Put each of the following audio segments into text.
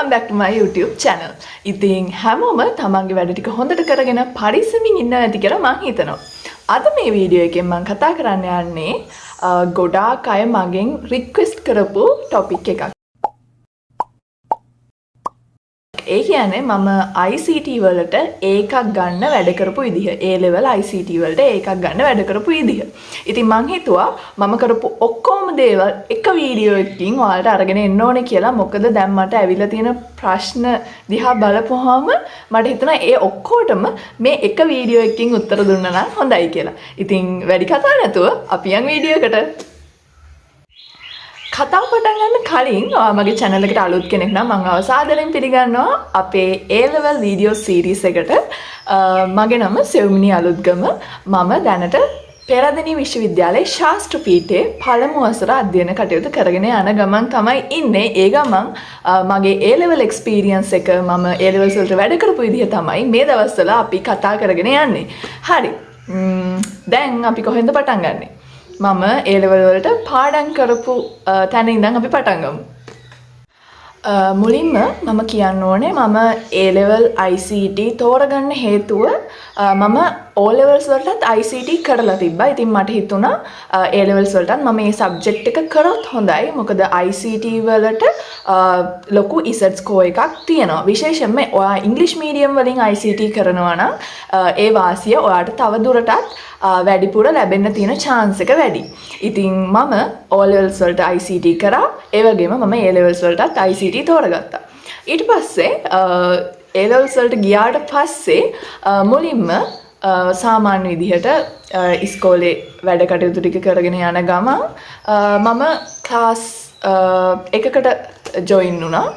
welcome back to my YouTube channel. ඉතින් හැමෝම තමන්ගේ වැඩ ටික හොඳට කරගෙන පරිස්සමින් ඉන්නවා ඇති කියලා මම හිතනවා. අද මේ වීඩියෝ එකෙන් මම කතා කරන්න යන්නේ ගොඩාක් අය මගෙන් රික්වෙස්ට් කරපු ටොපික් එකක්. ඒ කියන්නේ මම ICT වලට ඒකක් ගන්න වැඩ කරපු විදිහ. A level ICT වලට ඒකක් ගන්න වැඩ කරපු විදිහ. ඉතින් මං හිතුවා මම කරපු ඔක්කොම දේවල් එක වීඩියෝ එකකින් ඔයාලට අරගෙන එන්න ඕනේ කියලා. මොකද දැන් මට ඇවිල්ලා තියෙන ප්‍රශ්න දිහා බලපුවාම මට හිතුණා ඒ ඔක්කොටම මේ එක වීඩියෝ එකකින් උත්තර දුන්නා නම් හොඳයි කියලා. ඉතින් වැඩි කතා නැතුව අපි යන් වීඩියෝ එකට. කතාව පටන් ගන්න කලින් මගේ channel එකට අලුත් කෙනෙක් නම් මම අවසාදයෙන් පිළිගන්නවා අපේ A level video series එකට. මගේ නම සෙව්මිනි අලුත්ගම. මම දැනට පෙරදෙණි විශ්වවිද්‍යාලයේ ශාස්ත්‍ර පීඨයේ පළමු වසර අධ්‍යයන කටයුතු කරගෙන යන ගමන් තමයි ඉන්නේ. ඒ ගමන් මගේ A level experience එක මම A levels වලට වැඩ කරපු විදිහ තමයි මේ දවස්වල අපි කතා කරගෙන යන්නේ. හරි. දැන් අපි කොහෙන්ද පටන් ගන්නෙ? මම A level වලට පාඩම් කරපු තැන ඉඳන් අපි පටන් ගමු. මුලින්ම මම කියන්න ඕනේ මම A level ICT තෝරගන්න හේතුව මම O levels වලටත් ICT කරලා තිබ්බා. ඉතින් මට හිතුණා A levels වලටත් මම මේ subject එක කරොත් හොඳයි. මොකද ICT වලට ලොකු ECT score එකක් තියෙනවා. විශේෂයෙන්ම ඔයා English medium වලින් ICT කරනවා නම් ඒ වාසිය ඔයාට තව දුරටත් වැඩිපුර ලැබෙන්න තියෙන chance එක වැඩි. ඉතින් මම O levels වලට ICT කරා. ඒ වගේම මම A levels වලටත් ICT තෝරගත්තා. ඊට පස්සේ A levels වලට ගියාට පස්සේ මුලින්ම සාමාන්‍ය විදිහට ඉස්කෝලේ වැඩ කටයුතු ටික කරගෙන යන ගමන් මම ක්ලාස් එකකට ජොයින් වුණා.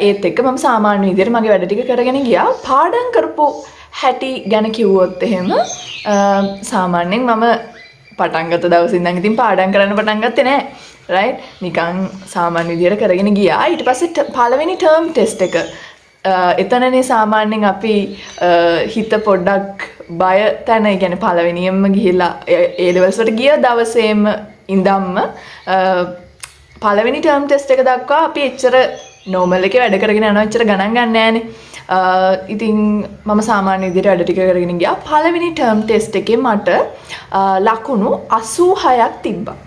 ඒත් එක්ක මම සාමාන්‍ය විදිහට මගේ වැඩ ටික කරගෙන ගියා. පාඩම් කරපු හැටි ගැන කිව්වොත් එහෙම සාමාන්‍යයෙන් මම පටන් ගත්ත දවසේ ඉඳන් ඉතින් පාඩම් කරන්න පටන් ගත්තේ නෑ. රයිට්? නිකන් සාමාන්‍ය විදිහට කරගෙන ගියා. ඊට පස්සේ පළවෙනි ටර්ම් ටෙස්ට් එක එතනනේ සාමාන්‍යයෙන් අපි හිත පොඩ්ඩක් බය තැන. ඒ කියන්නේ පළවෙනියෙන්ම ගිහිල්ලා A levels වලට ගිය දවසේම ඉඳන්ම පළවෙනි ටර්ම් ටෙස්ට් එක දක්වා අපි එච්චර normal එකේ වැඩ කරගෙන යනවා. එච්චර ගණන් ගන්න නෑනේ. ඉතින් මම සාමාන්‍ය විදිහට වැඩ ටික කරගෙන ගියා. පළවෙනි ටර්ම් ටෙස්ට් එකේ මට ලකුණු 86ක් තිබ්බා.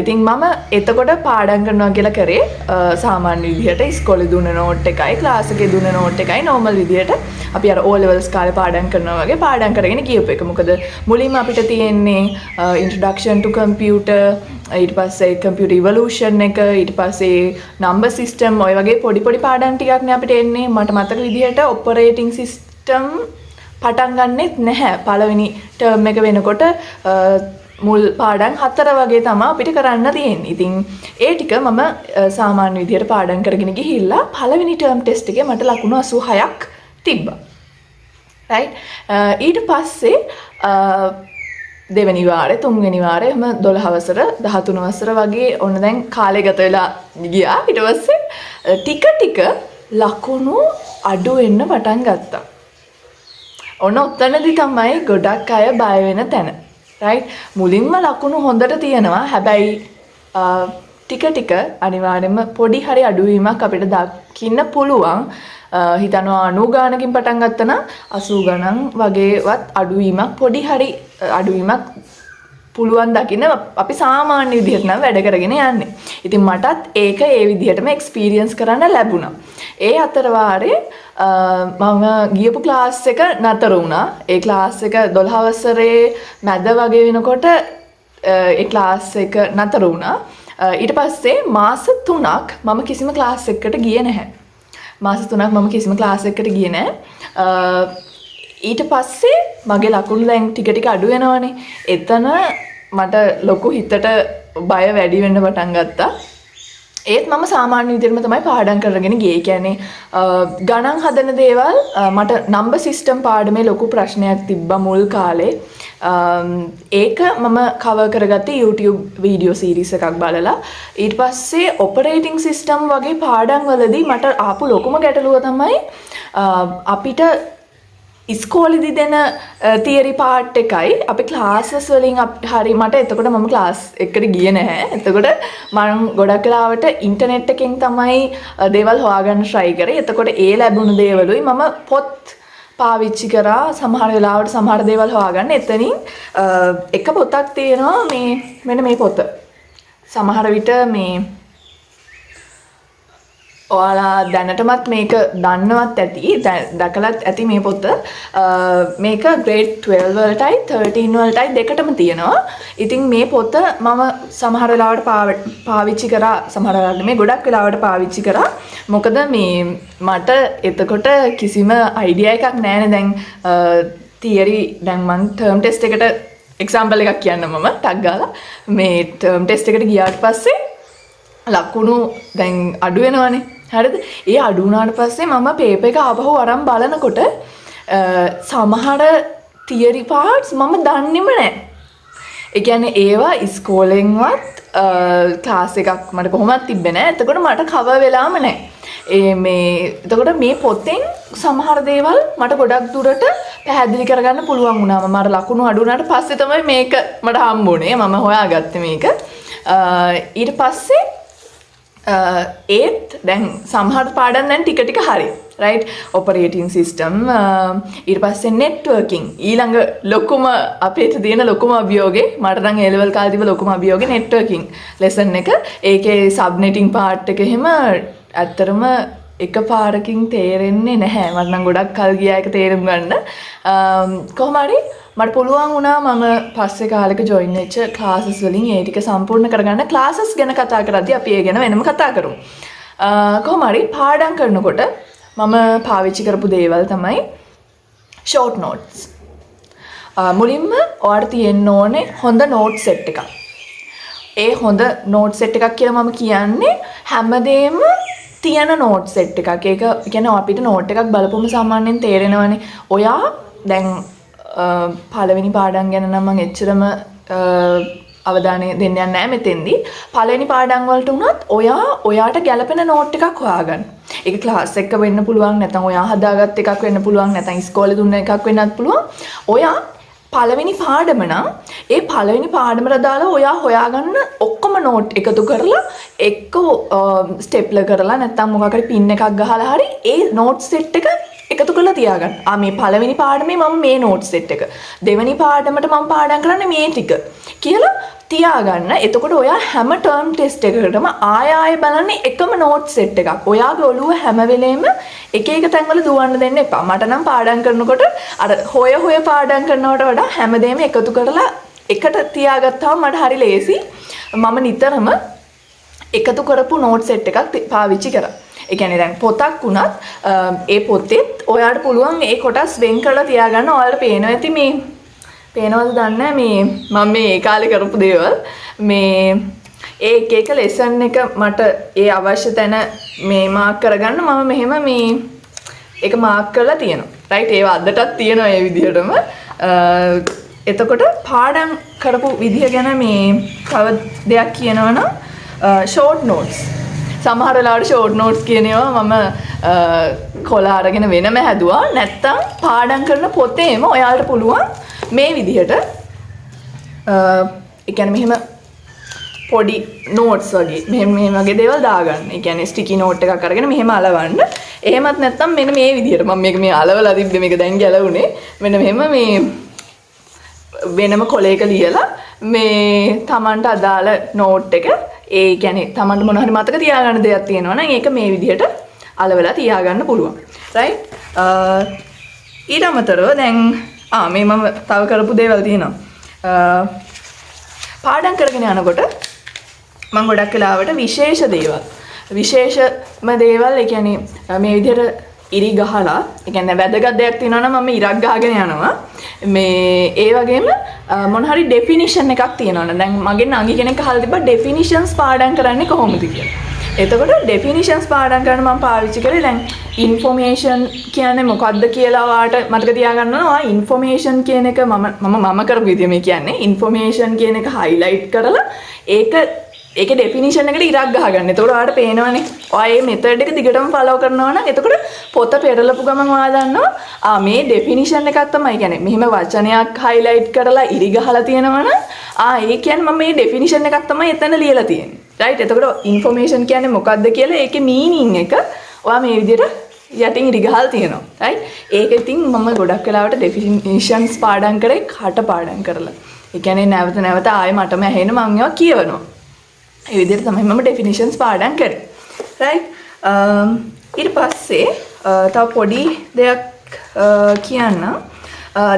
ඉතින් මම එතකොට පාඩම් කරනවා කියලා කරේ සාමාන්‍ය විදිහට ඉස්කෝලේ දුන්න නෝට් එකයි ක්ලාස් එකේ දුන්න නෝට් එකයි normal විදිහට අපි අර O levels කාලේ පාඩම් කරනවා වගේ පාඩම් කරගෙන ගියපු එක. මොකද මුලින්ම අපිට තියෙන්නේ introduction to computer, ඊට පස්සේ computer evolution එක, ඊට පස්සේ number system ඔය වගේ පොඩි පොඩි පාඩම් ටිකක් නේ අපිට එන්නේ. මට මතක විදිහට operating system පටන් ගන්නෙත් නැහැ. පළවෙනි term එක වෙනකොට මුල් පාඩම් 4 වගේ තමයි අපිට කරන්න තියෙන්නේ. ඉතින් ඒ ටික මම සාමාන්‍ය විදිහට පාඩම් කරගෙන ගිහිල්ලා පළවෙනි ටර්ම් ටෙස්ට් එකේ මට ලකුණු 86ක් තිබ්බා. රයිට්? ඊට පස්සේ දෙවෙනි වාරේ, තුන්වෙනි වාරේ එහෙම 12 වසර, 13 වසර වගේ ඔන්න දැන් කාලය ගත වෙලා ගියා. ඊට පස්සේ ටික ලකුණු අඩු වෙන්න පටන් ගත්තා. ඔන්න ඔතනදී තමයි ගොඩක් අය බය වෙන තැන. රයිට්? මුලින්ම ලකුණු හොඳට තියෙනවා. හැබැයි ටික අනිවාර්යයෙන්ම පොඩි හරි අඩුවීමක් අපිට දකින්න පුළුවන්. හිතනවා 90 ගානකින් පටන් ගත්තා නම් 80 ගණන් වගේවත් අඩුවීමක්, පොඩි හරි අඩුවීමක් පුළුවන් දකින්න. අපි සාමාන්‍ය විදිහට නම් වැඩ කරගෙන යන්නේ. ඉතින් මටත් ඒක ඒ විදිහටම එක්ස්පීරියන්ස් කරන්න ලැබුණා. ඒ අතර වාරේ මම ගියපු ක්ලාස් එක නතර වුණා. ඒ ක්ලාස් එක 12 වසරේ මැද වගේ වෙනකොට ඒ ක්ලාස් එක නතර වුණා. ඊට පස්සේ මාස 3ක් මම කිසිම ක්ලාස් එකකට ගියේ නැහැ. මාස 3ක් මම කිසිම ක්ලාස් එකකට ගියේ නැහැ. ඊට පස්සේ මගේ ලකුණු දැන් ටික අඩු වෙනවනේ. එතන මට ලොකු හිතට බය වැඩි වෙන්න පටන් ගත්තා. ඒත් මම සාමාන්‍ය විදිහටම තමයි පාඩම් කරගෙන ගියේ. ඒ කියන්නේ ගණන් හදන දේවල් මට number system පාඩමේ ලොකු ප්‍රශ්නයක් තිබ්බා මුල් කාලේ. ඒක මම cover කරගත්තේ YouTube video series එකක් බලලා. ඊට පස්සේ operating system වගේ පාඩම් වලදී මට ආපු ලොකුම ගැටලුව තමයි අපිට ඉස්කෝලේදී දෙන තියරි පාර්ට් එකයි අපි ක්ලාසස් වලින් හරි මට එතකොට මම ක්ලාස් එකට ගියේ නැහැ. එතකොට මම ගොඩක් වෙලාවට ඉන්ටර්නෙට් එකෙන් තමයි දේවල් හොයාගන්න try කරේ. එතකොට ඒ ලැබුණු දේවලුයි මම පොත් පාවිච්චි කරා සමහර වෙලාවට සමහර දේවල් හොයාගන්න. එතනින් එක පොතක් තියෙනවා මේ මෙන්න මේ පොත. සමහර විට මේ ඔයාලා දැනටමත් මේක දන්නවත් ඇති දැකලත් ඇති මේ පොත. මේක grade 12 වලටයි 13 වලටයි දෙකටම තියෙනවා. ඉතින් මේ පොත මම සමහර වෙලාවට පාවිච්චි කරා සමහර වෙලාවට මේ ගොඩක් වෙලාවට පාවිච්චි කරා. මොකද මේ මට එතකොට කිසිම අයිඩියා එකක් නැහැනේ. දැන් තියරි දැන් මම ටර්ම් ටෙස්ට් එකට එක්සැම්පල් එකක් කියන්න මම ටක් ගාලා මේ ටර්ම් ටෙස්ට් එකට ගියාට පස්සේ ලකුණු දැන් අඩු වෙනවනේ. හරිද? ඒ අඩු වුණාට පස්සේ මම පේපර් එක ආපහු අරන් බලනකොට සමහර තියරි පාර්ට්ස් මම දන්නේම නැහැ. ඒ කියන්නේ ඒවා ඉස්කෝලෙන්වත් ක්ලාස් එකක් මට කොහොමවත් තිබ්බේ නැහැ. එතකොට මට කවර් වෙලාම නැහැ. එතකොට මේ පොතෙන් සමහර දේවල් මට ගොඩක් දුරට පැහැදිලි කරගන්න පුළුවන් වුණා. මට ලකුණු අඩු වුණාට පස්සේ තමයි මේක මට හම්බුනේ. මම හොයාගත්තේ මේක. ඊට පස්සේ ඒත් දැන් සමහර පාඩම් දැන් ටික ටික හරි right operating system ඊට පස්සේ networking ඊළඟ ලොකුම අපිට තියෙන ලොකුම අභියෝගේ මට නම් A level කාලේ තිබ්බ ලොකුම අභියෝගේ networking lesson එක ඒකේ subnetting part එක එහෙම ඇත්තරම එක පාරකින් තේරෙන්නේ නැහැ මට නම් ගොඩක් කල් ගියා ඒක තේරුම් ගන්න කොහොම හරි මට පුළුවන් වුණා මම පස්සේ කාලෙක ජොයින් වෙච්ච ක්ලාසස් වලින් ඒ ටික සම්පූර්ණ කරගන්න ක්ලාසස් ගැන කතා කරද්දී අපි ඒ ගැන වෙනම කතා කරමු. කොහොම හරි පාඩම් කරනකොට මම පාවිච්චි කරපු දේවල් තමයි short notes. මුලින්ම ඔයාලට තියෙන්න ඕනේ හොඳ note set එකක්. ඒ හොඳ note set එකක් කියලා මම කියන්නේ හැමදේම තියෙන note set එකක්. ඒක කියන්නේ අපිට note එකක් බලපුවම සාමාන්‍යයෙන් තේරෙනවනේ. ඔයා දැන් පළවෙනි පාඩම් ගැන නම් මම එච්චරම අවධානය දෙන්න යන්නේ නැහැ මෙතෙන්දී. පළවෙනි පාඩම් වලට උනත් ඔයාට ගැළපෙන නෝට් එකක් හොයාගන්න. ඒක ක්ලාස් එක වෙන්න පුළුවන් නැත්නම් ඔයා හදාගත් එකක් වෙන්න පුළුවන් නැත්නම් ඉස්කෝලේ දුන්න එකක් වෙන්නත් පුළුවන්. ඔයා පළවෙනි පාඩම නම් ඒ පළවෙනි පාඩමට දාලා ඔයා හොයාගන්න ඔක්කොම නෝට් එකතු කරලා එක්ක ස්ටෙප්ලර් කරලා නැත්නම් මොකක් හරි පින් එකක් ගහලා හරි ඒ නෝට් සෙට් එක එකතු කරලා තියාගන්න. මේ පළවෙනි පාඩමේ මම මේ නෝට් සෙට් එක. දෙවෙනි පාඩමට මම පාඩම් කරන්නේ මේ ටික කියලා තියාගන්න. එතකොට ඔයා හැම ටර්ම් ටෙස්ට් එකකටම ආය බලන්නේ එකම නෝට් සෙට් එකක්. ඔයාගේ ඔළුව හැම වෙලේම එක එක තැන්වල දුවන්න දෙන්න එපා. මට නම් පාඩම් කරනකොට අර හොය පාඩම් කරනවට වඩා හැමදේම එකතු කරලා එකට තියාගත්තාම මට හරි ලේසි. මම නිතරම එකතු කරපු නෝට් සෙට් එකක් පාවිච්චි කරා. ඒ කියන්නේ දැන් පොතක් වුණත් ඒ පොතෙත් ඔයාලට පුළුවන් ඒ කොටස් වෙන් කරලා තියාගන්න. ඔයාලට පේනවා ඇති මේ පේනවද දන්නේ මේ මම මේ කාලේ කරපු දේවල් මේ ඒ එක ලෙසන් එක මට ඒ අවශ්‍ය තැන මේ මාක් කරගන්න මම මෙහෙම මේ ඒක මාක් කරලා තියෙනවා. රයිට් ඒව අදටත් තියෙනවා ඒ විදිහටම. එතකොට පාඩම් කරපු විදිහ ගැන මේ තව දෙයක් කියනවනම් short notes සමහර වෙලාවට ෂෝට් නෝට්ස් කියන ඒවා මම කොළ අරගෙන වෙනම හැදුවා. නැත්තම් පාඩම් කරන පොතේම ඔයාලට පුළුවන් මේ විදිහට ඒ කියන්නේ මෙහෙම පොඩි නෝට්ස් වගේ මේ වගේ දේවල් දාගන්න. ඒ කියන්නේ ස්ටිකි නෝට් එකක් අරගෙන මෙහෙම අලවන්න. එහෙමත් නැත්තම් මෙන්න මේ විදිහට මම මේ අලවලා තිබ්බේ මේක දැන් ගැලවුනේ. මෙන්න මෙහෙම මේ වෙනම කොලයක ලියලා මේ Tamanට අදාළ නෝට් එක ඒ කියන්නේ Tamanට මොන හරි මතක තියාගන්න දෙයක් තියෙනවා නම් ඒක මේ විදිහට අලවලා තියාගන්න පුළුවන්. right? ඊට අමතරව දැන් මේ මම තව කරපු දේවල් තියෙනවා. පාඩම් කරගෙන යනකොට මම ගොඩක් වෙලාවට විශේෂම දේවල් ඒ කියන්නේ මේ විදිහට ඉරි ගහලා ඒ කියන්නේ වැදගත් දෙයක් තියෙනවා නම් මම ඉරක් ගහගෙන යනවා. මේ ඒ වගේම මොන හරි ඩෙෆිනිෂන් එකක් තියෙනවනේ. දැන් මගේ නංගි කෙනෙක් අහලා තිබ්බා ඩෙෆිනිෂන්ස් පාඩම් කරන්නේ කොහොමද කියලා. එතකොට ඩෙෆිනිෂන්ස් පාඩම් කරන මම පාවිච්චි කරේ දැන් ඉන්ෆෝමේෂන් කියන්නේ මොකක්ද කියලා වාට මතක තියාගන්න ඕන. ඉන්ෆෝමේෂන් කියන එක මම කරපු විදිය මේ කියන්නේ ඉන්ෆෝමේෂන් කියන එක highlight කරලා ඒක ඒකේ ඩෙෆිනිෂන් එකට ඉරක් ගහගන්න. එතකොට ඔයාලට පේනවනේ. ඔයා මේ මෙතඩ් එක දිගටම ෆලෝ කරනවා නම් එතකොට පොත පෙරලපු ගමන් ඔයා දන්නවා මේ ඩෙෆිනිෂන් එකක් තමයි. කියන්නේ මෙහිම වචනයක් highlight කරලා ඉරි ගහලා තියෙනවා නම් ඒ කියන්නේ මම මේ ඩෙෆිනිෂන් එකක් තමයි එතන ලියලා තියෙන්නේ. right? එතකොට ඉන්ෆෝමේෂන් කියන්නේ මොකක්ද කියලා ඒකේ මීනින් එක ඔයා මේ විදිහට යටින් ඉරි ගහලා තියෙනවා. right? ඒක ඉතින් මම ගොඩක් වෙලාවට ඩෙෆිනිෂන්ස් පාඩම් කරේ කට පාඩම් කරලා. ඒ කියන්නේ නැවත නැවත ආයෙ මටම ඇහෙන මම ඒවා කියවනවා. ඒ විදිහට තමයි මම ඩෙෆිනිෂන්ස් පාඩම් කරේ. right? ඊට පස්සේ තව පොඩි දෙයක් කියන්න.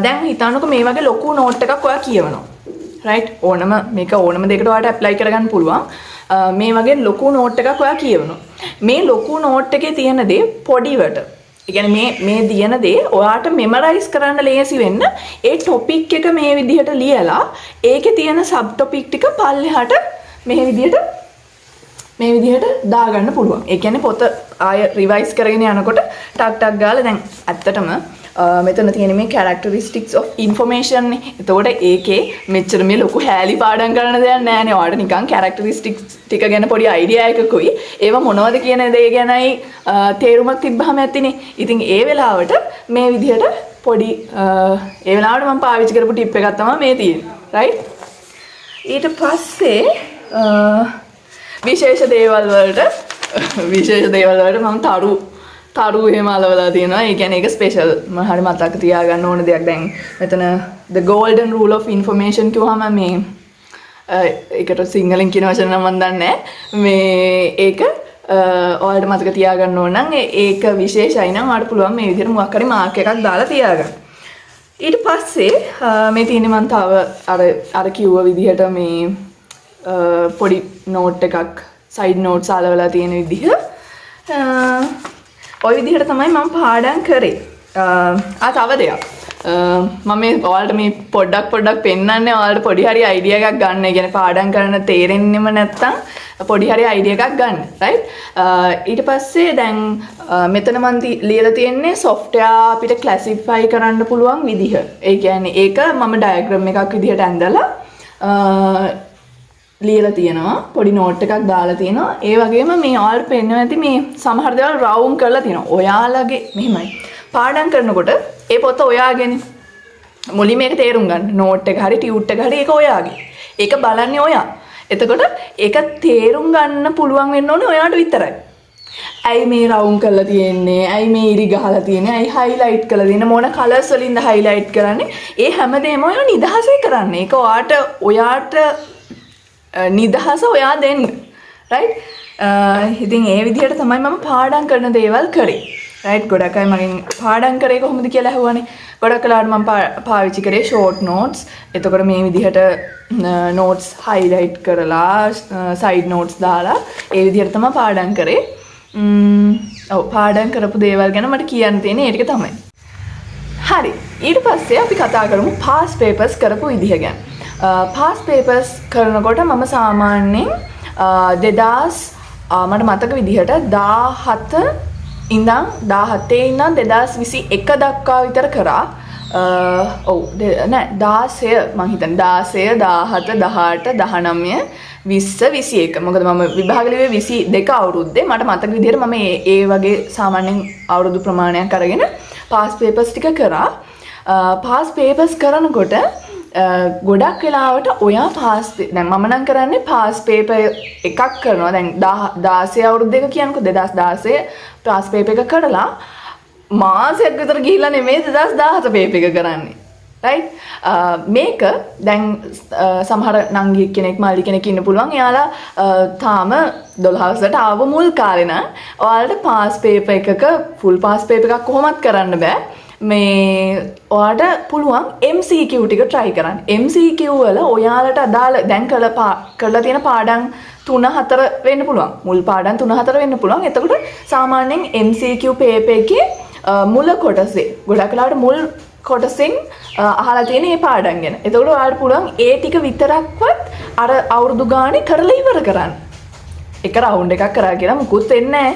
දැන් හිතන්නකෝ මේ වගේ ලොකු නෝට් එකක් ඔයා කියවනවා. right? මේක ඕනම දෙයකට ඔයාලට ඇප්ලයි කරගන්න පුළුවන්. මේ වගේ ලොකු නෝට් එකක් ඔයා කියවනවා. මේ ලොකු නෝට් එකේ තියෙන දේ පොඩිවට. ඒ කියන්නේ මේ දියන දේ ඔයාට මෙමරයිස් කරන්න ලේසි වෙන්න ඒ ටොපික් එක මේ විදිහට ලියලා ඒකේ තියෙන සබ් ටොපික් ටික පල්ලෙහාට මේ විදිහට දාගන්න පුළුවන්. ඒ කියන්නේ පොත ආය රිවයිස් කරගෙන යනකොට ටක් ටක් ගාලා දැන් ඇත්තටම මෙතන තියෙන මේ characteristics of information නේ. එතකොට ඒකේ මෙච්චර මේ ලොකු හැලි පාඩම් කරන දෙයක් නැහැ නේ. ඔයාලට නිකන් characteristics ටික ගැන පොඩි idea එකකුයි. ඒව මොනවද කියන දේ ගැනයි තේරුමක් තිබ්බහම ඇතිනේ. ඉතින් ඒ වෙලාවට මේ විදිහට පොඩි ඒ වෙලාවට මම පාවිච්චි කරපු ටිප් එකක් තමයි මේ තියෙන්නේ. right? ඊට පස්සේ විශේෂ දේවල් වලට මම තරු එහෙම අලවලා තියෙනවා. ඒ කියන්නේ ඒක ස්පෙෂල් මම හරි මතක තියාගන්න ඕන දෙයක්. දැන් මෙතන the golden rule of information කිව්වම මේ ඒකට සිංහලෙන් කියන වචන නම් මම දන්නේ මේ ඒක ඔයාලට මතක තියාගන්න ඕන නම් ඒක විශේෂයි නම් ඔයාලට පුළුවන් මේ විදිහට මොකක් හරි මාක් එකක් දාලා තියාගන්න. ඊට පස්සේ මේ තියෙන්නේ මම තව අර කිව්ව විදිහට මේ පොඩි නෝට් එකක් සයිඩ් නෝට්ස් අලවලා තියෙන විදිහ ඔය විදිහට තමයි මම පාඩම් කරේ. තව දෙයක් මම මේ ඔයාලට මේ පොඩ්ඩක් පෙන්නන්නේ ඔයාලට පොඩි හරි අයිඩියා එකක් ගන්න. ඒ කියන්නේ පාඩම් කරන්න තේරෙන්නෙම නැත්තම් පොඩි හරි අයිඩියා එකක් ගන්න. right? ඊට පස්සේ දැන් මෙතන මම ලියලා තියෙන්නේ software අපිට classify කරන්න පුළුවන් විදිහ. ඒ කියන්නේ ඒක මම diagram එකක් විදිහට ඇඳලා ලියලා තියෙනවා. පොඩි නෝට් එකක් දාලා තියෙනවා. ඒ වගේම මේ ඔයාලට පෙන්වන්න ඇති මේ සමහර දේවල් රවුම් කරලා තියෙනවා. ඔයාලගේ මෙහෙමයි. පාඩම් කරනකොට ඒ පොත ඔයාගෙන මුලින්ම මේක තේරුම් ගන්න. නෝට් එක හරි ටියුට් එක හරි ඒක ඔයාගේ. ඒක බලන්නේ ඔයා. එතකොට ඒක තේරුම් ගන්න පුළුවන් වෙන්න ඕනේ ඔයාට විතරයි. ඇයි මේ රවුම් කරලා තියෙන්නේ? ඇයි මේ ඉරි ගහලා තියෙන්නේ? ඇයි highlight කරලා තියෙන්නේ? මොන colors වලින්ද highlight කරන්නේ? ඒ හැමදේම ඔයා නිදහසේ කරන්නේ. ඒක ඔයාට නිදහස ඔයා දෙන්න. right? ඉතින් ඒ විදිහට තමයි මම පාඩම් කරන දේවල් කරේ. right? ගොඩක් අය මගෙන් පාඩම් කරේ කොහොමද කියලා අහුවානේ. ගොඩක් වෙලාවට මම පාවිච්චි කරේ short notes. එතකොට මේ විදිහට notes highlight කරලා side notes දාලා ඒ විදිහට තමයි පාඩම් කරේ. පාඩම් කරපු දේවල් ගැන මට කියන්න තියෙන්නේ ඒ ටික තමයි. හරි. ඊට පස්සේ අපි කතා කරමු past papers කරපු විදිහ ගැන. past papers කරනකොට මම සාමාන්‍යයෙන් 2000 මට මතක විදිහට 17 ඉඳන් 2021 දක්වා විතර කරා. ඔව් නෑ 16 මං හිතන්නේ 16 17 18 19 20 21. මොකද මම විභාග ලිව්වේ 22 අවුරුද්දේ. මට මතක විදිහට මම ඒ වගේ සාමාන්‍යයෙන් අවුරුදු ප්‍රමාණයක් අරගෙන past papers ටික කරා. past papers කරනකොට ගොඩක් වෙලාවට ඔයා දැන් මම නම් කරන්නේ past paper එකක් කරනවා. දැන් 16 අවුරුද්දක කියනකො 2016 past paper එක කරලා මාසයක් විතර ගිහිල්ලා නෙමෙයි 2017 paper එක කරන්නේ. right? මේක දැන් සමහර නංගි කෙනෙක් මල්ලි කෙනෙක් ඉන්න පුළුවන්. එයාලා තාම 12 වසරට ආව මුල් කාලේ නම් ඔයාලට past paper එකක full past paper එකක් කොහොමත් කරන්න බෑ. මේ ඔයාට පුළුවන් MCQ ටික try කරන්න. MCQ වල ඔයාලට අදාළ දැන් කරලා තියෙන පාඩම් 3-4 වෙන්න පුළුවන්. මුල් පාඩම් 3-4 වෙන්න පුළුවන්. එතකොට සාමාන්‍යයෙන් MCQ paper එකේ මුල කොටසේ ගොඩක් වෙලාවට මුල් කොටසෙන් අහලා තියෙන මේ පාඩම් ගැන. එතකොට ඔයාලට පුළුවන් ඒ ටික විතරක්වත් අර අවුරුදු ගානේ කරලා ඉවර කරන්න. එක රවුන්ඩ් එකක් කරා කියලා මුකුත් වෙන්නේ නැහැ.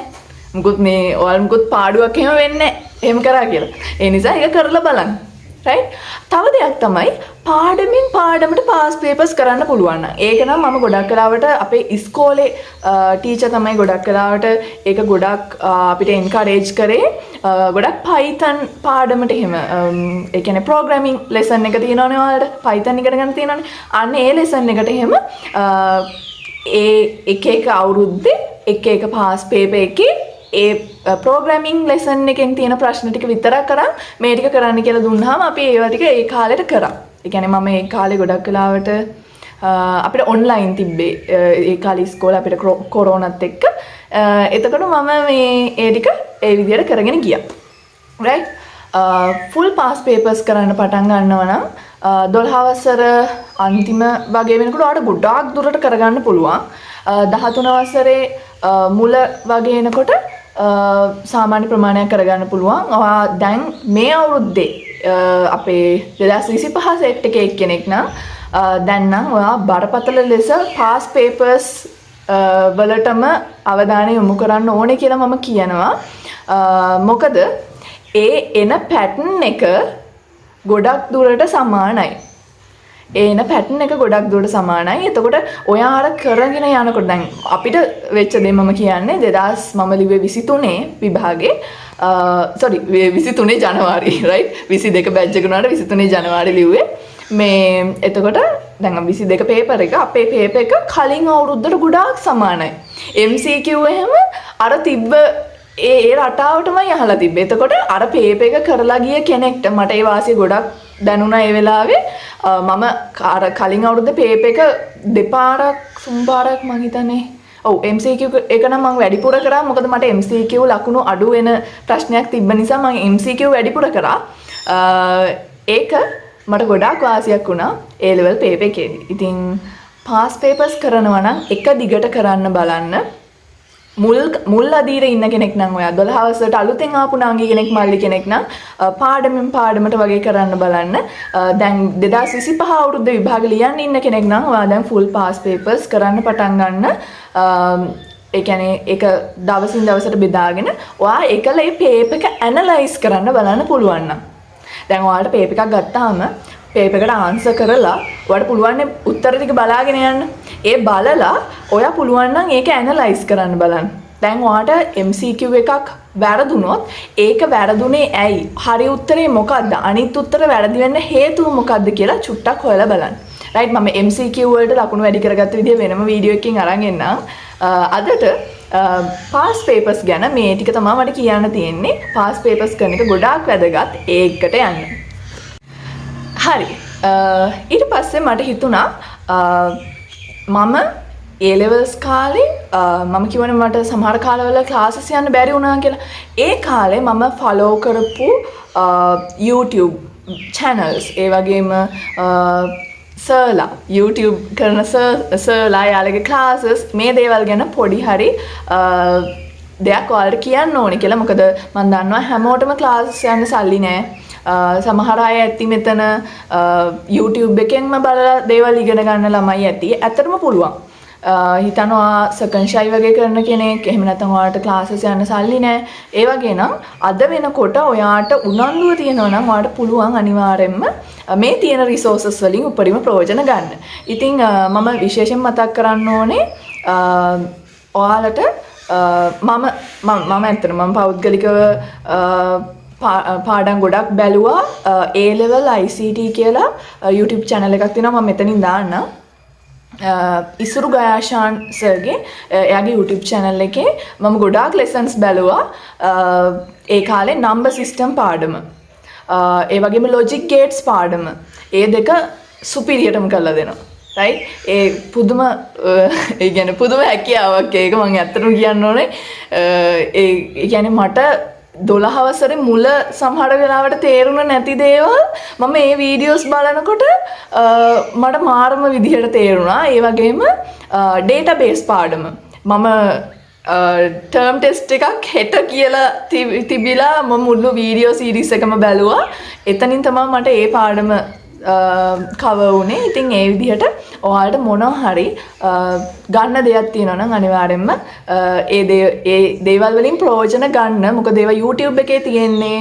මුකුත් මේ ඔයාලා මුකුත් පාඩුවක් එහෙම වෙන්නේ නැහැ. එහෙම කරා කියලා. ඒ නිසා ඒක කරලා බලන්න. right? තව දෙයක් තමයි පාඩමින් පාඩමට පාස් පේපර්ස් කරන්න පුළුවන් නම්. ඒක නම් මම ගොඩක් වෙලාවට අපේ ඉස්කෝලේ ටීචර් තමයි ගොඩක් වෙලාවට ඒක ගොඩක් අපිට එන්කරේජ් කරේ. ගොඩක් Python පාඩමට එහෙම ඒ කියන්නේ programming lesson එක තියෙනවනේ ඔයාලට Python ඉගෙන ගන්න තියෙනවනේ. අන්න ඒ lesson එකට එහෙම ඒ එක අවුරුද්දේ එක පාස් පේපර් එකේ ඒ ප්‍රෝග්‍රෑමින් ලෙසන් එකෙන් තියෙන ප්‍රශ්න ටික විතරක් කරන් මේ ටික කරන්න කියලා දුන්නාම අපි ඒවා ටික ඒ කාලෙට කරා. ඒ කියන්නේ මම ඒ කාලේ ගොඩක් වෙලාවට අපිට ඔන්ලයින් තිබ්බේ ඒ කාලේ ඉස්කෝලේ අපිට කොරෝනාත් එක්ක. එතකොට මම මේ ඒ ටික ඒ විදිහට කරගෙන ගියා. right? full pass papers කරන්න පටන් ගන්නවා නම් 12 වසර අන්තිම වගේ වෙනකොට ඔයාලට ගොඩාක් දුරට කරගන්න පුළුවන්. 13 වසරේ මුල වගේ එනකොට සාමාන්‍ය ප්‍රමාණයක් කරගන්න පුළුවන්. ඔයා දැන් මේ අවුරුද්දේ අපේ 2025 සෙට් එකේ එක්කෙනෙක් නම් දැන් නම් ඔයා බරපතල ලෙස පාස් පේපර්ස් වලටම අවධානය යොමු කරන්න ඕනේ කියලා මම කියනවා. මොකද ඒ එන පැටර්න් එක ගොඩක් දුරට සමානයි. එන පැටර්න් එක ගොඩක් දුරට සමානයි. එතකොට ඔයා අර කරගෙන යනකොට දැන් අපිට වෙච්ච දේ මම කියන්නේ 2000 මම ලිව්වේ 23 විභාගේ sorry 23 ජනවාරි right 22 බැච් එක උනාට 23 ජනවාරි ලිව්වේ. මේ එතකොට දැන් 22 පේපර් එක අපේ පේපර් එක කලින් අවුරුද්දට ගොඩාක් සමානයි. MCQ එහෙම අර තිබ්බ ඒ රටාවටමයි අහලා තිබ්බේ. එතකොට අර පේපර් එක කරලා ගිය කෙනෙක්ට මට ඒ වාසිය ගොඩක් දැනුණා ඒ වෙලාවේ. මම අර කලින් අවුරුද්දේ පේපර් එක දෙපාරක් තුන්පාරක් මං හිතන්නේ ඔව් MCQ එක නම් මම වැඩිපුර කරා. මොකද මට MCQ ලකුණු අඩු වෙන ප්‍රශ්නයක් තිබ්බ නිසා මම MCQ වැඩිපුර කරා. ඒක මට ගොඩාක් වාසියක් වුණා A level පේපර් එකේදී. ඉතින් පාස් පේපර්ස් කරනවා නම් එක දිගට කරන්න බලන්න. මුල් අදීර ඉන්න කෙනෙක් නම් ඔයා 12 වසරට අලුතෙන් ආපු නාංගි කෙනෙක් මල්ලි කෙනෙක් නම් පාඩමින් පාඩමට වගේ කරන්න බලන්න. දැන් 2025 අවුරුද්ද විභාග ලියන්න ඉන්න කෙනෙක් නම් ඔයා දැන් full pass papers කරන්න පටන් ගන්න. ඒ කියන්නේ ඒක දවසින් දවසට බෙදාගෙන ඔයා එකල ඒ පේපර් එක ඇනලයිස් කරන්න බලන්න පුළුවන් නම්. දැන් ඔයාලට පේපර් එකක් ගත්තාම පේපර් එකට ආන්සර් කරලා ඔයාලට පුළුවන් උත්තර ටික බලාගෙන යන්න. ඒ බලලා ඔයා පුළුවන් නම් ඒක ඇනලයිස් කරන්න බලන්න. දැන් ඔයාට MCQ එකක් වැරදුනොත් ඒක වැරදුනේ ඇයි? හරි උත්තරේ මොකද්ද? අනිත් උත්තර වැරදි වෙන්න හේතුව මොකද්ද කියලා චුට්ටක් හොයලා බලන්න. right මම MCQ වලට ලකුණු වැඩි කරගත්ත විදිය වෙනම වීඩියෝ එකකින් අරන් එන්නම්. අදට පාස් පේපර්ස් ගැන මේ ටික තමයි මට කියන්න තියෙන්නේ. පාස් පේපර්ස් කරන එක ගොඩාක් වැදගත්. ඒකට යන්න. හරි. ඊට පස්සේ මට හිතුණා මම A levels කාලේ මම කියවනේ මට සමහර කාලවල ක්ලාසස් යන්න බැරි වුණා කියලා. ඒ කාලේ මම ෆලෝ කරපු YouTube channels ඒ වගේම සර්ලා YouTube කරන සර්ලා යාළගේ ක්ලාසස් මේ දේවල් ගැන පොඩි හරි දෙයක් ඔයාලට කියන්න ඕනේ කියලා. මොකද මම දන්නවා හැමෝටම ක්ලාස් යන්න සල්ලි නැහැ. සමහර අය ඇති මෙතන YouTube එකෙන්ම බලලා දේවල් ඉගෙන ගන්න ළමයි ඇති. ඇත්තටම පුළුවන්. හිතනවා සෙකන්ඩ් ෂයි වගේ කරන කෙනෙක් එහෙම නැත්නම් ඔයාලට ක්ලාසස් යන්න සල්ලි නැහැ. ඒ වගේ නම් අද වෙනකොට ඔයාට උනන්දුව තියෙනවා නම් ඔයාට පුළුවන් අනිවාර්යෙන්ම මේ තියෙන රිසෝසස් වලින් උපරිම ප්‍රයෝජන ගන්න. ඉතින් මම විශේෂයෙන් මතක් කරන්න ඕනේ ඔයාලට මම ඇත්තටම මම පෞද්ගලිකව පාඩම් ගොඩක් බැලුවා. A level ICT කියලා YouTube channel එකක් තියෙනවා. මම මෙතනින් දාන්නම්. ඉසුරු ගයාශාන් සර්ගේ එයාගේ YouTube channel එකේ මම ගොඩාක් lessons බැලුවා. ඒ කාලේ number system පාඩම. ඒ වගේම logic gates පාඩම. ඒ දෙක සුපිරියටම කරලා දෙනවා. right? ඒ පුදුම ඒ කියන්නේ පුදුම හැකියාවක් ඒක මම ඇත්තටම කියන්න ඕනේ. ඒ කියන්නේ මට 12 වසරේ මුල සමහර වෙලාවට තේරුණ නැති දේවල් මම මේ වීඩියෝස් බලනකොට මට මාරම විදිහට තේරුණා. ඒ වගේම ඩේටාබේස් පාඩම මම ටර්ම් ටෙස්ට් එකක් හෙට කියලා තිබිලා මම මුළු වීඩියෝ සීරීස් එකම බැලුවා. එතනින් තමයි මට ඒ පාඩම කව වුණේ. ඉතින් ඒ විදිහට ඔයාලට මොනවා හරි ගන්න දෙයක් තියෙනවා නම් අනිවාර්යෙන්ම ඒ දේවල් වලින් ප්‍රයෝජන ගන්න. මොකද ඒවා YouTube එකේ තියෙන්නේ.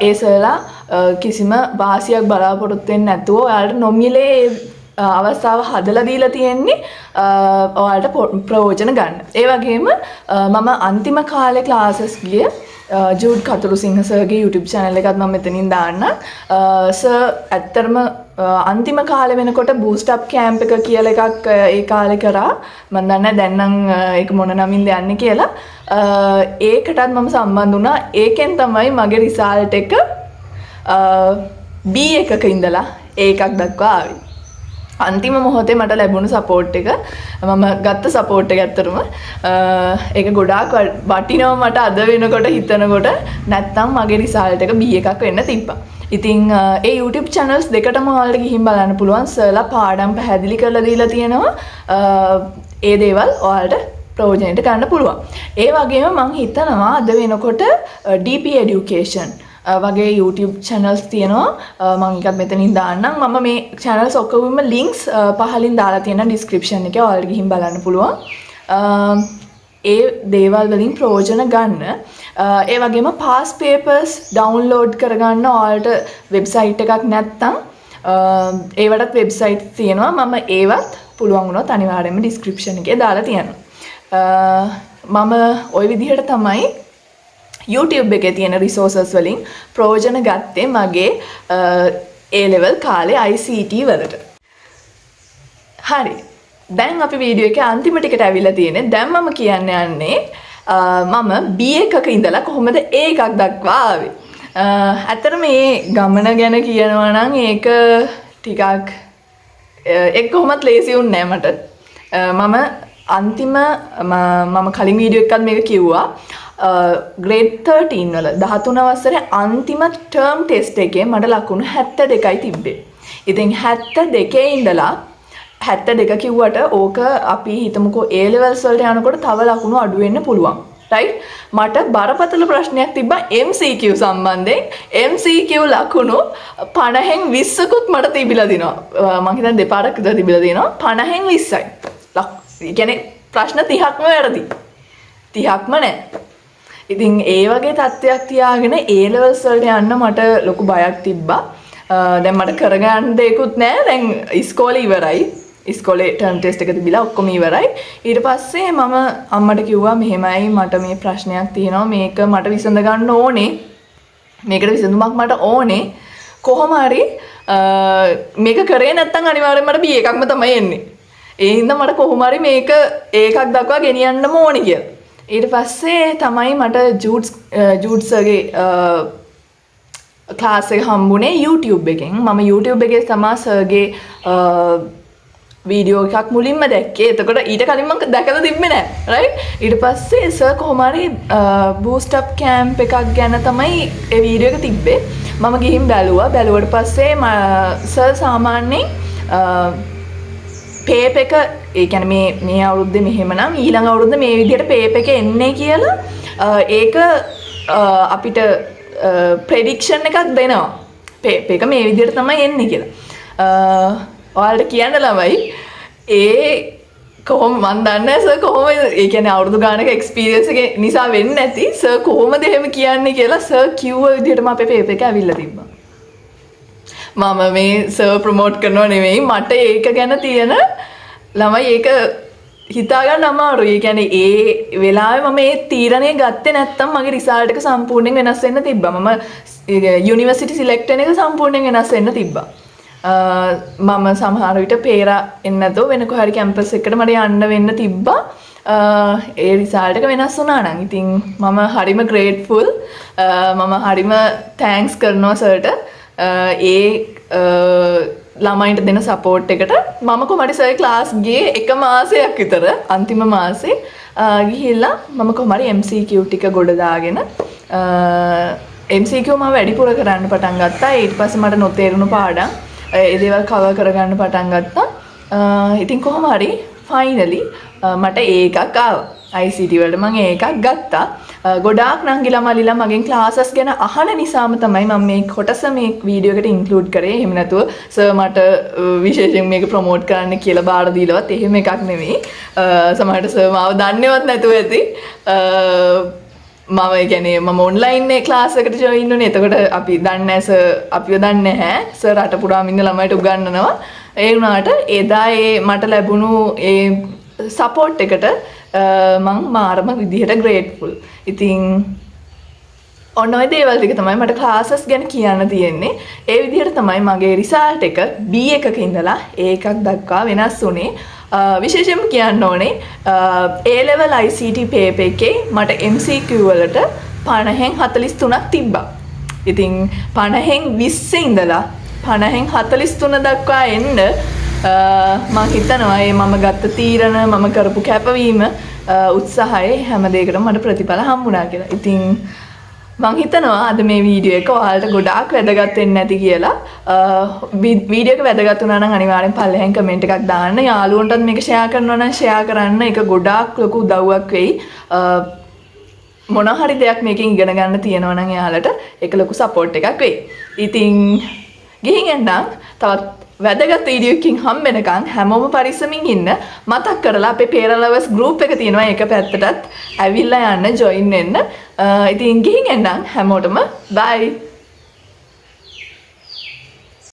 ඒසලා කිසිම වාසියක් බලාපොරොත්තු වෙන්නේ නැතුව ඔයාලට නොමිලේ අවස්ථාව හදලා දීලා තියෙන්නේ ඔයාලට ප්‍රයෝජන ගන්න. ඒ වගේම මම අන්තිම කාලේ ක්ලාසස් ගියේ ජූඩ් කතුරුසිංහ සර්ගේ YouTube channel එකත් මම මෙතනින් දාන්න. සර් ඇත්තටම අන්තිම කාලේ වෙනකොට බූස්ට් අප් කැම්ප් එක කියලා එකක් ඒ කාලේ කරා. මම දන්නේ දැන් නම් ඒක මොන නමින්ද යන්නේ කියලා. ඒකටත් මම සම්බන්ධ වුණා. ඒකෙන් තමයි මගේ රිසල්ට් එක B එකක ඉඳලා A එකක් දක්වා ආවේ. අන්තිම මොහොතේ මට ලැබුණු සපෝට් එක මම ගත්ත සපෝට් එක ඇත්තටම ඒක ගොඩාක් වටිනවා මට අද වෙනකොට හිතනකොට. නැත්තම් මගේ රිසල්ට් එක B එකක් වෙන්න තිබ්බා. ඉතින් ඒ YouTube channels දෙකටම ඔයාලට ගිහින් බලන්න පුළුවන්. සර්ලා පාඩම් පැහැදිලි කරලා දීලා තියෙනවා. ඒ දේවල් ඔයාලට ප්‍රයෝජනෙට ගන්න පුළුවන්. ඒ වගේම මම හිතනවා අද වෙනකොට DP Education වගේ YouTube channels තියෙනවා. මම එකක් මෙතනින් දාන්නම්. මම මේ channels ඔක්කොම links පහලින් දාලා තියෙන description එකේ ඔයාලට ගිහින් බලන්න පුළුවන්. ඒ දේවල් වලින් ප්‍රයෝජන ගන්න. ඒ වගේම past papers download කරගන්න ඔයාලට website එකක් නැත්නම් ඒවටත් website තියෙනවා. මම ඒවත් පුළුවන් වුණොත් අනිවාර්යයෙන්ම description එකේ දාලා තියෙනවා. මම ওই විදිහට තමයි YouTube එකේ තියෙන resources වලින් ප්‍රයෝජන ගත්තේ මගේ A level කාලේ ICT වලට. හරි. දැන් අපි වීඩියෝ එකේ අන්තිම ටිකට ඇවිල්ලා තියෙන්නේ. දැන් මම කියන්න යන්නේ මම B එකක ඉඳලා කොහොමද A එකක් දක්වා ආවේ. ඇත්තට මේ ගමන ගැන කියනවා නම් ඒක ටිකක් ඒක කොහොමත් ලේසි වුණේ නැහැ මට. මම අන්තිම මම කලින් වීඩියෝ එකකත් මේක කිව්වා. grade 13 වල 13 වසරේ අන්තිම term test එකේ මට ලකුණු 72යි තිබ්බේ. ඉතින් 72 ඉඳලා 72 කිව්වට ඕක අපි හිතමුකෝ A levels වලට යනකොට තව ලකුණු අඩු වෙන්න පුළුවන්. right? මට බරපතල ප්‍රශ්නයක් තිබ්බා MCQ සම්බන්ධයෙන්. MCQ ලකුණු 50න් 20කුත් මට තිබිලා දිනවා. මම හිතන්නේ දෙපාරක් විතර තිබිලා දිනවා. 50න් 20යි. ඒ කියන්නේ ප්‍රශ්න 30ක්ම වැරදි. 30ක්ම නැහැ. ඉතින් ඒ වගේ තත්ත්වයක් තියාගෙන A levels වලට යන්න මට ලොකු බයක් තිබ්බා. දැන් මට කරගන්න දෙයක්වත් නැහැ. දැන් ඉස්කෝලේ ඉවරයි. ඉස්කෝලේ ටර්ම් ටෙස්ට් එක තිබිලා ඔක්කොම ඉවරයි. ඊට පස්සේ මම අම්මට කිව්වා මෙහෙමයි මට මේ ප්‍රශ්නයක් තියෙනවා. මේක මට විසඳ ගන්න ඕනේ. මේකට විසඳුමක් මට ඕනේ. කොහොම හරි මේක කරේ නැත්නම් අනිවාර්යෙන්ම මට B එකක්ම තමයි එන්නේ. ඒ හින්දා මට කොහොම හරි මේක ඒකක් දක්වා ගෙනියන්නම ඕනේ කියලා. ඊට පස්සේ තමයි මට ජූඩ් සර්ගේ ක්ලාස් එක හම්බුනේ YouTube එකෙන්. මම YouTube එකේ තමයි සර්ගේ වීඩියෝ එකක් මුලින්ම දැක්කේ. එතකොට ඊට කලින් මම දැකලා තිබ්බේ නෑ. right? ඊට පස්සේ සර් කොහොම හරි බූස්ට් අප් කැම්ප් එකක් ගැන තමයි ඒ වීඩියෝ එක තිබ්බේ. මම ගිහින් බැලුවා. බැලුවට පස්සේ සර් සාමාන්‍යයෙන් පේප් එක ඒ කියන්නේ මේ අවුරුද්දේ මෙහෙමනම් ඊළඟ අවුරුද්දේ මේ විදිහට පේප් එක එන්නේ කියලා ඒක අපිට ප්‍රෙඩික්ෂන් එකක් දෙනවා. පේප් එක මේ විදිහට තමයි එන්නේ කියලා. ඔයාලට කියන්න ළමයි ඒ කොහොම මන් දන්නේ සර් කොහොම ඒ කියන්නේ අවුරුදු ගානක එක්ස්පීරියන්ස් එක නිසා වෙන්නේ නැති සර් කොහොමද එහෙම කියන්නේ කියලා සර් කිව්ව විදිහටම අපේ පේප් එක ඇවිල්ලා තිබ්බා. මම මේ සර් ප්‍රොමෝට් කරනව නෙවෙයි මට ඒක ගැන තියෙන ළමයි ඒක හිතා ගන්න අමාරුයි. ඒ කියන්නේ ඒ වෙලාවේ මම ඒ තීරණය ගත්තේ නැත්තම් මගේ රිසල්ට් එක සම්පූර්ණයෙන් වෙනස් වෙන්න තිබ්බා. මම යුනිවර්සිටි සිලෙක්ට් වෙන එක සම්පූර්ණයෙන් වෙනස් වෙන්න තිබ්බා. මම සමහර විට පේරා එන්න නැතුව වෙන කොහරි කැම්පස් එකකට මට යන්න වෙන්න තිබ්බා. ඒ රිසල්ට් එක වෙනස් වුණා නම් ඉතින් මම හරිම ග්‍රේට්ෆුල්. මම හරිම තෑන්ක්ස් කරනවා සර්ට. ඒ ළමයින්ට දෙන සපෝට් එකට මම කොහමද සර් ක්ලාස් ගියේ එක මාසයක් විතර අන්තිම මාසේ ගිහිල්ලා මම කොහමද MCQ ටික ගොඩ දාගෙන MCQ මම වැඩිපුර කරන්න පටන් ගත්තා. ඊට පස්සේ මට නොතේරුණු පාඩම් ඒ දේවල් කවර් කරගන්න පටන් ගත්තා. ඉතින් කොහොම හරි ෆයිනලි මට ඒකක් ආවා. ICT වලට මම ඒකක් ගත්තා. ගොඩාක් නංගිලා මල්ලිලා මගෙන් ක්ලාසස් ගැන අහන නිසාම තමයි මම මේ කොටස මේ වීඩියෝ එකට ඉන්ක්ලූඩ් කරේ. එහෙම නැතුව සර් මට විශේෂයෙන් මේක ප්‍රොමෝට් කරන්න කියලා බාර දීලවත් එහෙම එකක් නෙමෙයි. සමහරට සර් මාව දන්නේවත් නැතුව ඇති. මම කියන්නේ මම ඔන්ලයින් ක්ලාස් එකට ජොයින් වුණේ. එතකොට අපි දන්නේ නැහැ සර් අපිව දන්නේ නැහැ. සර් රට පුරාම ඉන්න ළමයිට උගන්වනවා. ඒ වුණාට එදා මට ලැබුණු ඒ සපෝට් එකට මං මාරම විදිහට ග්‍රේට්ෆුල්. ඉතින් ඔන්න ඔය දේවල් ටික තමයි මට ක්ලාසස් ගැන කියන්න තියෙන්නේ. ඒ විදිහට තමයි මගේ රිසල්ට් එක B එකක ඉඳලා A එකක් දක්වා වෙනස් වුණේ. විශේෂයෙන්ම කියන්න ඕනේ A level ICT paper එකේ මට MCQ වලට 50න් 43ක් තිබ්බා. ඉතින් 50න් 20 ඉඳලා 50න් 43 දක්වා එන්න මම හිතනවා මම ගත්ත තීරණ මම කරපු කැපවීම උත්සාහය හැම දෙයකටම මට ප්‍රතිඵල හම්බුණා කියලා. ඉතින් මං හිතනවා අද මේ වීඩියෝ එක ඔයාලට ගොඩාක් වැදගත් වෙන්න ඇති කියලා. වීඩියෝ එක වැදගත් වුණා නම් අනිවාර්යෙන් පල්ලෙහෙන් කමෙන්ට් එකක් දාන්න. යාළුවන්ටත් මේක ෂෙයා කරනවා නම් ෂෙයා කරන්න. ඒක ගොඩාක් ලොකු උදව්වක් වෙයි. මොන හරි දෙයක් මේකෙන් ඉගෙන ගන්න තියෙනවා නම් එයාලට ඒක ලොකු සපෝට් එකක් වෙයි. ඉතින් ගිහින් එන්නම් තවත් වැදගත් වීඩියෝ එකකින් හම්බෙනකන් හැමෝම පරිස්සමින් ඉන්න. මතක් කරලා අපේ පේරලවර්ස් ගෲප් එක තියෙනවා. ඒක පැත්තටත් ඇවිල්ලා යන්න ජොයින් වෙන්න. ඉතින් ගිහින් එන්නම් හැමෝටම බයි.